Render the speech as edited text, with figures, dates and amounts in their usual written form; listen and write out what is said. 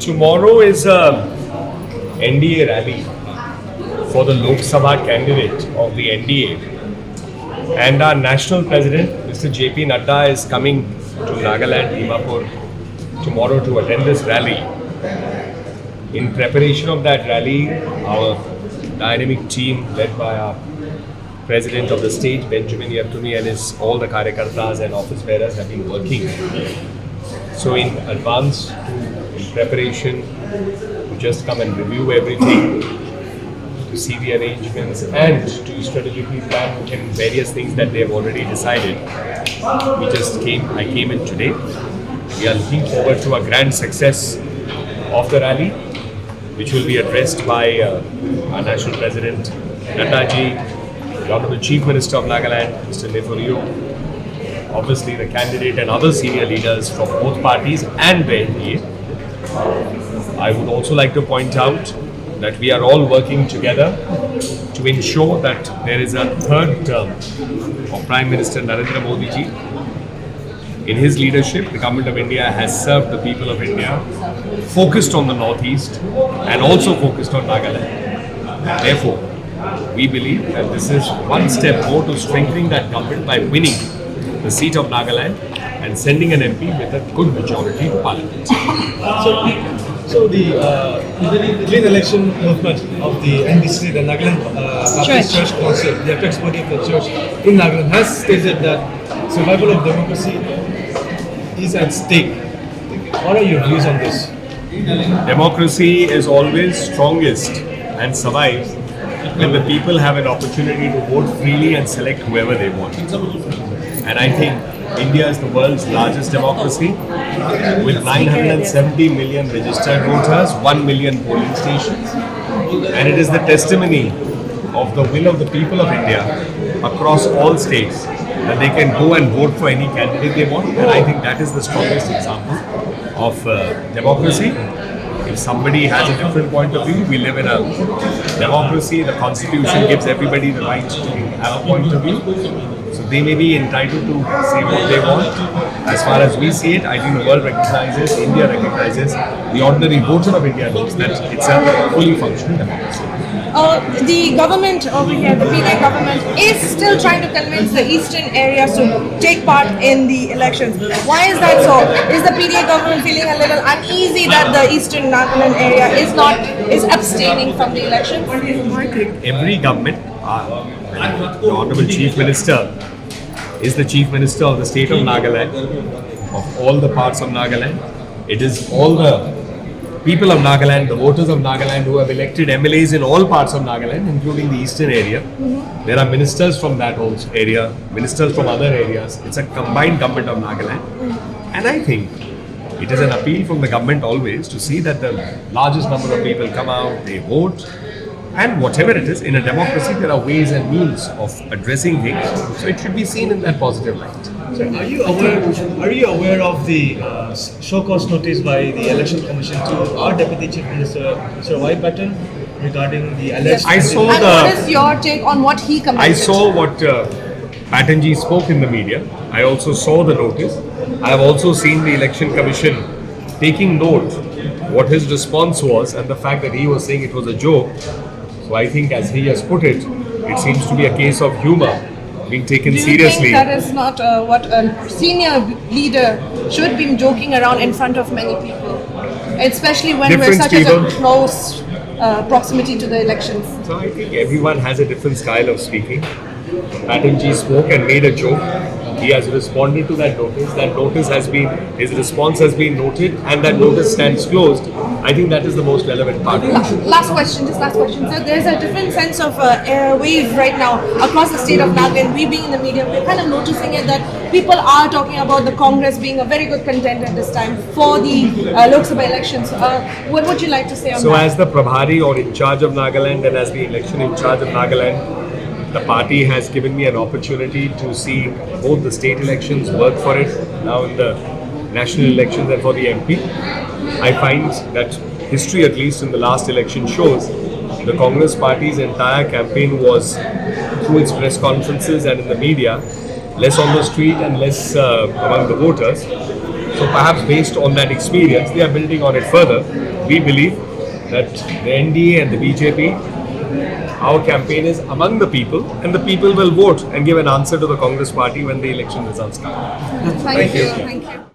Tomorrow is a NDA rally for the Lok Sabha candidate of the NDA, and our national president, Mr. JP Nadda, is coming to Nagaland, Dimapur tomorrow to attend this rally. In preparation of that rally, our dynamic team led by our president of the state, Benjamin Yaptuni, and all the Karyakartas and office bearers have been working. So in advance, in preparation, to just come and review everything, to see the arrangements and to strategically plan in various things that they have already decided. I came in today. We are looking forward to a grand success of the rally, which will be addressed by our national president, Naddaji, the Honorable Chief Minister of Nagaland, Mr. Neforio, obviously the candidate and other senior leaders from both parties and the NDA. I would also like to point out that we are all working together to ensure that there is a third term of Prime Minister Narendra Modi ji. In his leadership, the Government of India has served the people of India, focused on the Northeast and also focused on Nagaland. Therefore, we believe that this is one step more to strengthening that government by winning the seat of Nagaland and sending an MP with a good majority to Parliament. So the clean election movement of the NDC, the Nagaland Baptist Church Council, the apex body of the church in Nagaland, has stated that survival of democracy is at stake. What are your views on this? Democracy is always strongest and survives when the people have an opportunity to vote freely and select whoever they want. And I think India is the world's largest democracy with 970 million registered voters, 1 million polling stations. And it is the testimony of the will of the people of India across all states that they can go and vote for any candidate they want. And I think that is the strongest example of democracy. If somebody has a different point of view, we live in a democracy. The constitution gives everybody the right to have a point of view. So they may be entitled to say what they want. As far as we see it, I think the world recognizes, India recognizes, the ordinary voter of India knows that it's a fully functional democracy. The government over here, the PDA government, is still trying to convince the eastern areas to take part in the elections. Why is that so? Is the PDA government feeling a little uneasy that the eastern Nagaland area is abstaining from the elections? I think every government, the Honorable Chief Minister is the Chief Minister of the state of Nagaland, of all the parts of Nagaland. It is all the people of Nagaland, the voters of Nagaland who have elected MLAs in all parts of Nagaland, including the eastern area. There are ministers from that whole area, ministers from other areas. It's a combined government of Nagaland. And I think it is an appeal from the government always to see that the largest number of people come out, they vote. And whatever it is, in a democracy, there are ways and means of addressing things. So it should be seen in that positive light. So are you aware of the show cause notice by the Election Commission to our Deputy Chief Minister, Sir Y. Patton, regarding the alleged... I saw and what is your take on what he commented? I saw what Pattonji spoke in the media. I also saw the notice. I have also seen the Election Commission taking note what his response was and the fact that he was saying it was a joke. So I think, as he has put it, it seems to be a case of humor being taken seriously. Do you think that is not what a senior leader should be joking around in front of many people, especially when we're such a close proximity to the elections? So I think everyone has a different style of speaking. Pattonji spoke and made a joke. He has responded to that notice. That notice has been, his response has been noted, and that notice stands closed. I think that is the most relevant part. Last question. So there's a different sense of wave right now across the state of Nagaland. We being in the media, we're kind of noticing it that people are talking about the Congress being a very good contender this time for the Lok Sabha elections. What would you like to say on that? So as the Prabhari or in charge of Nagaland and as the election in charge of Nagaland, the party has given me an opportunity to see both the state elections, work for it, now in the national elections and for the MP. I find that history, at least in the last election, shows the Congress party's entire campaign was through its press conferences and in the media, less on the street and less among the voters. So perhaps based on that experience, they are building on it further. We believe that the NDA and the BJP, our campaign is among the people, and the people will vote and give an answer to the Congress party when the election results come. Thank you. Thank you.